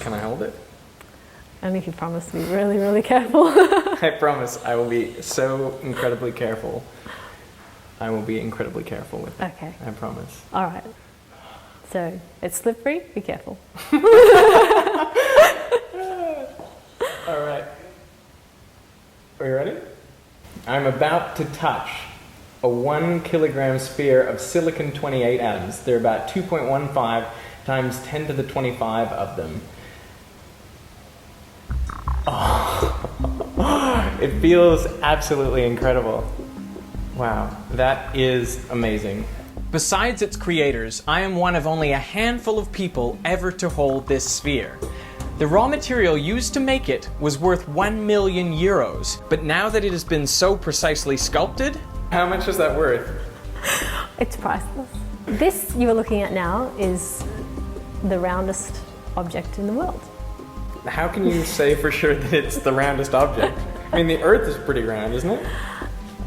Can I hold it? Only if you promise to be really, really careful. I promise I will be so incredibly careful. I will be incredibly careful with it. Okay. I promise. All right. So it's slippery. Be careful. All right. Are you ready? I'm about to touch a 1 kilogram sphere of silicon-28 atoms. There are about 2.15 times 10 to the 25 of them. Oh. It feels absolutely incredible. Wow, that is amazing. Besides its creators, I am one of only a handful of people ever to hold this sphere. The raw material used to make it was worth 1 million euros, but now that it has been so precisely sculpted, how much is that worth? It's priceless. This you are looking at now is the roundest object in the world. How can you say for sure that it's the roundest object? I mean, the Earth is pretty round, isn't it?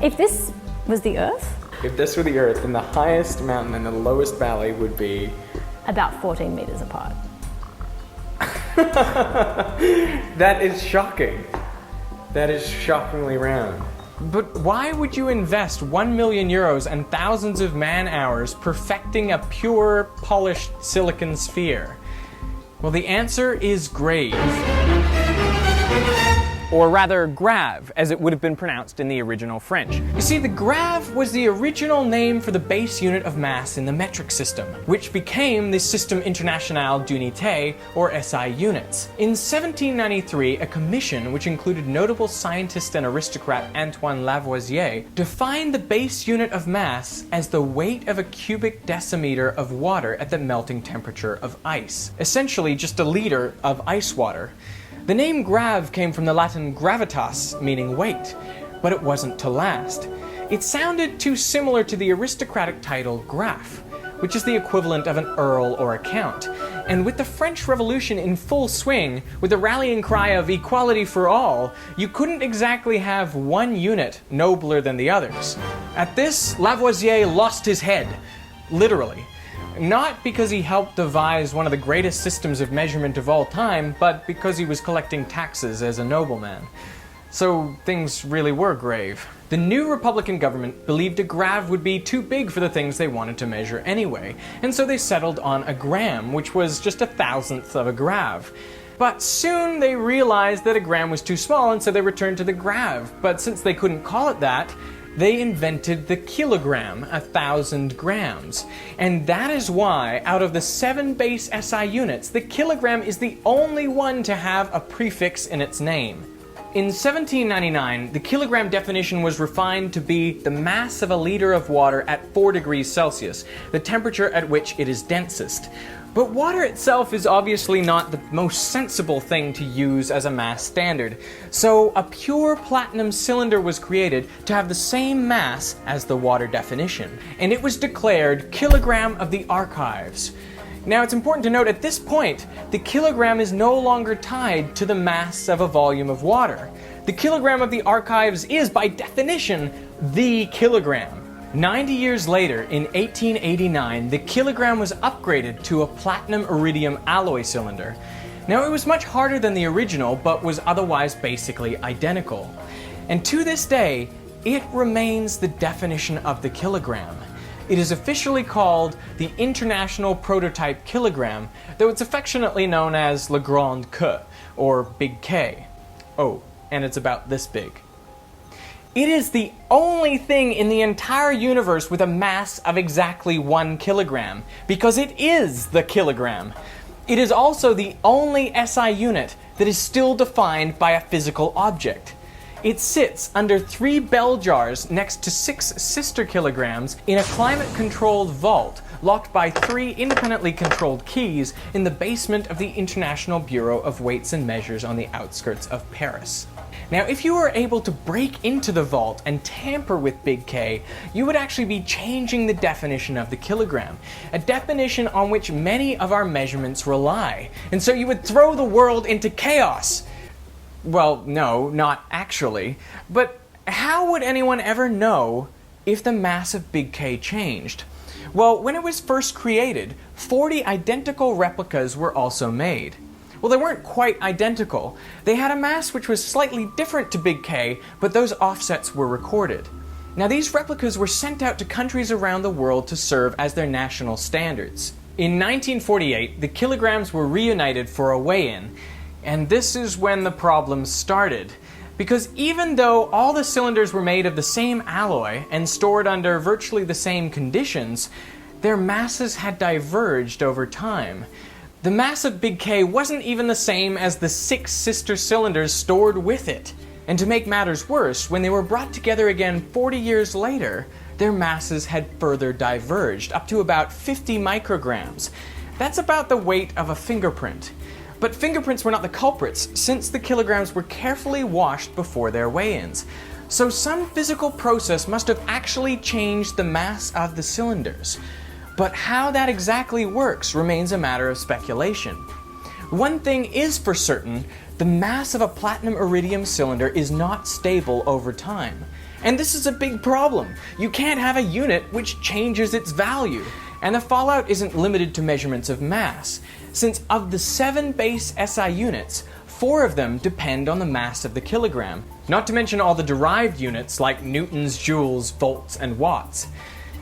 If this was the Earth, if this were the Earth, then the highest mountain and the lowest valley would be about 14 meters apart. That is shocking. That is shockingly round. But why would you invest 1 million euros and thousands of man-hours perfecting a pure, polished silicon sphere? Well, the answer is grave. Or rather, grave, as it would have been pronounced in the original French. You see, the grave was the original name for the base unit of mass in the metric system, which became the Système International d'Unité, or SI units. In 1793, a commission, which included notable scientist and aristocrat Antoine Lavoisier, defined the base unit of mass as the weight of a cubic decimeter of water at the melting temperature of ice. Essentially, just a liter of ice water. The name grave came from the Latin gravitas, meaning weight, but it wasn't to last. It sounded too similar to the aristocratic title Graf, which is the equivalent of an earl or a count. And with the French Revolution in full swing, with the rallying cry of equality for all, you couldn't exactly have one unit nobler than the others. At this, Lavoisier lost his head, literally. Not because he helped devise one of the greatest systems of measurement of all time, but because he was collecting taxes as a nobleman. So things really were grave. The new Republican government believed a grave would be too big for the things they wanted to measure anyway, and so they settled on a gram, which was just 1,000th of a grave. But soon they realized that a gram was too small, and so they returned to the grave. But since they couldn't call it that, they invented the kilogram, 1,000 grams. And that is why, out of the 7 base SI units, the kilogram is the only one to have a prefix in its name. In 1799, the kilogram definition was refined to be the mass of a liter of water at 4 degrees Celsius, the temperature at which it is densest. But water itself is obviously not the most sensible thing to use as a mass standard, so a pure platinum cylinder was created to have the same mass as the water definition, and it was declared kilogram of the archives. Now it's important to note at this point, the kilogram is no longer tied to the mass of a volume of water. The kilogram of the archives is, by definition, the kilogram. 90 years later, in 1889, the kilogram was upgraded to a platinum iridium alloy cylinder. Now it was much harder than the original, but was otherwise basically identical. And to this day, it remains the definition of the kilogram. It is officially called the International Prototype Kilogram, though it's affectionately known as Le Grand K, or Big K. Oh, and it's about this big. It is the only thing in the entire universe with a mass of exactly 1 kilogram, because it is the kilogram. It is also the only SI unit that is still defined by a physical object. It sits under 3 bell jars next to 6 sister kilograms in a climate-controlled vault, locked by 3 independently controlled keys in the basement of the International Bureau of Weights and Measures on the outskirts of Paris. Now, if you were able to break into the vault and tamper with Big K, you would actually be changing the definition of the kilogram, a definition on which many of our measurements rely. And so you would throw the world into chaos. Well, no, not actually. But how would anyone ever know if the mass of Big K changed? Well, when it was first created, 40 identical replicas were also made. Well, they weren't quite identical. They had a mass which was slightly different to Big K, but those offsets were recorded. Now, these replicas were sent out to countries around the world to serve as their national standards. In 1948, the kilograms were reunited for a weigh-in, and this is when the problems started. Because even though all the cylinders were made of the same alloy and stored under virtually the same conditions, their masses had diverged over time. The mass of Big K wasn't even the same as the 6 sister cylinders stored with it. And to make matters worse, when they were brought together again 40 years later, their masses had further diverged, up to about 50 micrograms. That's about the weight of a fingerprint. But fingerprints were not the culprits, since the kilograms were carefully washed before their weigh-ins. So some physical process must have actually changed the mass of the cylinders. But how that exactly works remains a matter of speculation. One thing is for certain, the mass of a platinum iridium cylinder is not stable over time. And this is a big problem. You can't have a unit which changes its value. And the fallout isn't limited to measurements of mass, since of the 7 base SI units, 4 of them depend on the mass of the kilogram, not to mention all the derived units like newtons, joules, volts, and watts.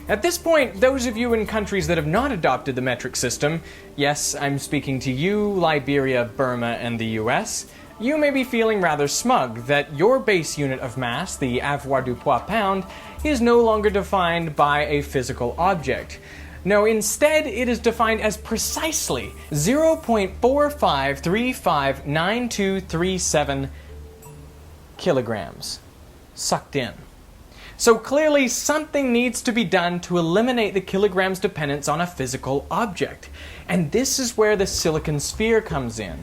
At this point, those of you in countries that have not adopted the metric system, yes, I'm speaking to you, Liberia, Burma, and the US, you may be feeling rather smug that your base unit of mass, the avoirdupois pound, is no longer defined by a physical object. No, instead it is defined as precisely 0.45359237 kilograms sucked in. So clearly something needs to be done to eliminate the kilograms dependence on a physical object. And this is where the silicon sphere comes in.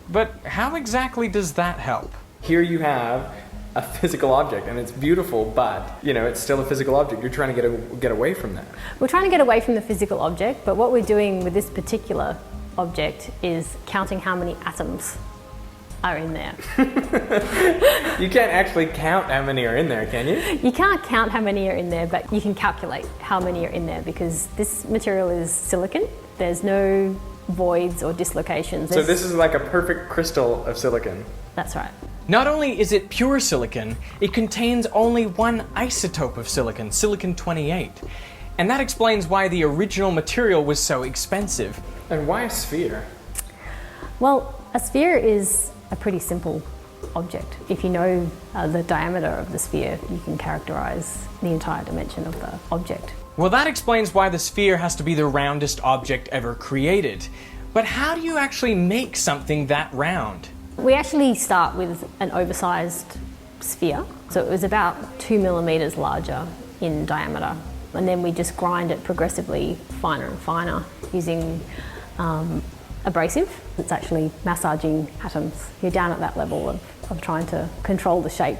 But how exactly does that help? Here you have a physical object, and it's beautiful, but it's still a physical object. You're trying to get away from that. We're trying to get away from the physical object, but what we're doing with this particular object is counting how many atoms are in there. You can't actually count how many are in there, can you? You can't count how many are in there, but you can calculate how many are in there because this material is silicon. There's no voids or dislocations. So this is like a perfect crystal of silicon. That's right. Not only is it pure silicon, it contains only one isotope of silicon, silicon-28. And that explains why the original material was so expensive. And why a sphere? Well, a sphere is a pretty simple object. If you know the diameter of the sphere, you can characterize the entire dimension of the object. Well, that explains why the sphere has to be the roundest object ever created. But how do you actually make something that round? We actually start with an oversized sphere. So it was about 2 millimeters larger in diameter. And then we just grind it progressively finer and finer using abrasive. It's actually massaging atoms. You're down at that level of trying to control the shape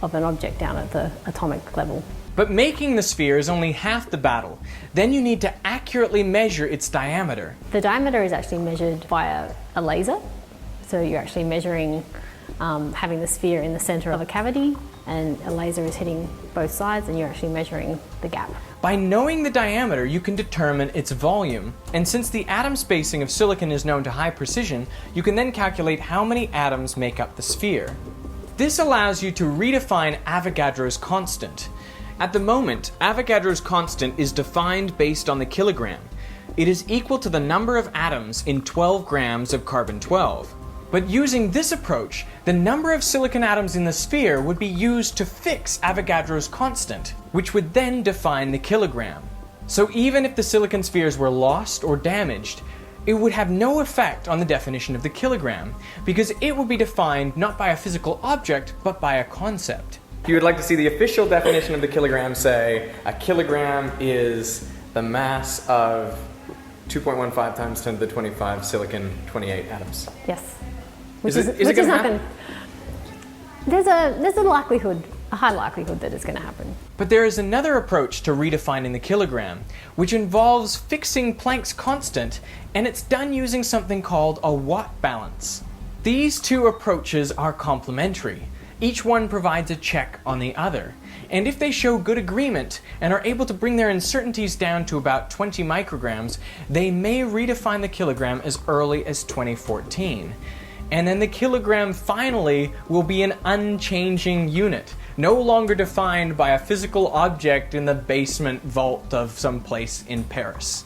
of an object down at the atomic level. But making the sphere is only half the battle. Then you need to accurately measure its diameter. The diameter is actually measured via a laser. So you're actually measuring having the sphere in the center of a cavity, and a laser is hitting both sides, and you're actually measuring the gap. By knowing the diameter, you can determine its volume. And since the atom spacing of silicon is known to high precision, you can then calculate how many atoms make up the sphere. This allows you to redefine Avogadro's constant. At the moment, Avogadro's constant is defined based on the kilogram. It is equal to the number of atoms in 12 grams of carbon-12. But using this approach, the number of silicon atoms in the sphere would be used to fix Avogadro's constant, which would then define the kilogram. So even if the silicon spheres were lost or damaged, it would have no effect on the definition of the kilogram, because it would be defined not by a physical object, but by a concept. You would like to see the official definition of the kilogram say, a kilogram is the mass of 2.15 times 10 to the 25 silicon-28 atoms. Yes. Is it going to happen? There's a likelihood, a high likelihood that it's going to happen. But there is another approach to redefining the kilogram, which involves fixing Planck's constant, and it's done using something called a watt balance. These two approaches are complementary. Each one provides a check on the other. And if they show good agreement and are able to bring their uncertainties down to about 20 micrograms, they may redefine the kilogram as early as 2014. And then the kilogram finally will be an unchanging unit, no longer defined by a physical object in the basement vault of some place in Paris.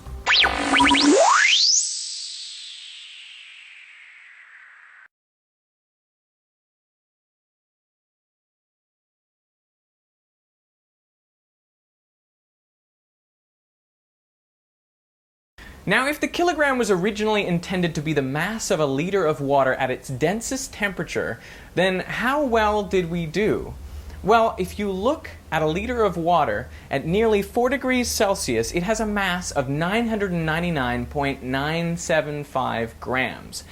Now, if the kilogram was originally intended to be the mass of a liter of water at its densest temperature, then how well did we do? Well, if you look at a liter of water at nearly 4 degrees Celsius, it has a mass of 999.975 grams.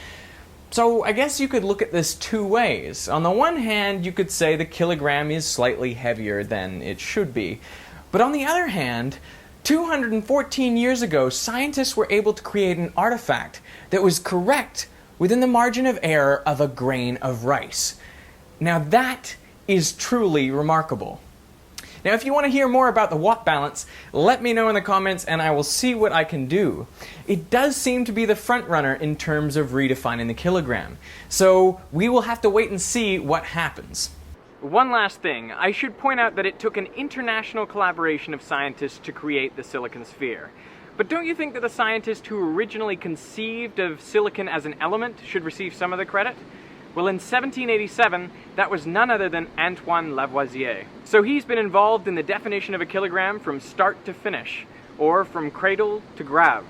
So I guess you could look at this two ways. On the one hand, you could say the kilogram is slightly heavier than it should be. But on the other hand, 214 years ago, scientists were able to create an artifact that was correct within the margin of error of a grain of rice. Now that is truly remarkable. Now, if you want to hear more about the watt balance, let me know in the comments and I will see what I can do. It does seem to be the front runner in terms of redefining the kilogram. So we will have to wait and see what happens. One last thing, I should point out that it took an international collaboration of scientists to create the silicon sphere. But don't you think that the scientist who originally conceived of silicon as an element should receive some of the credit? Well, in 1787, that was none other than Antoine Lavoisier. So he's been involved in the definition of a kilogram from start to finish, or from cradle to grave.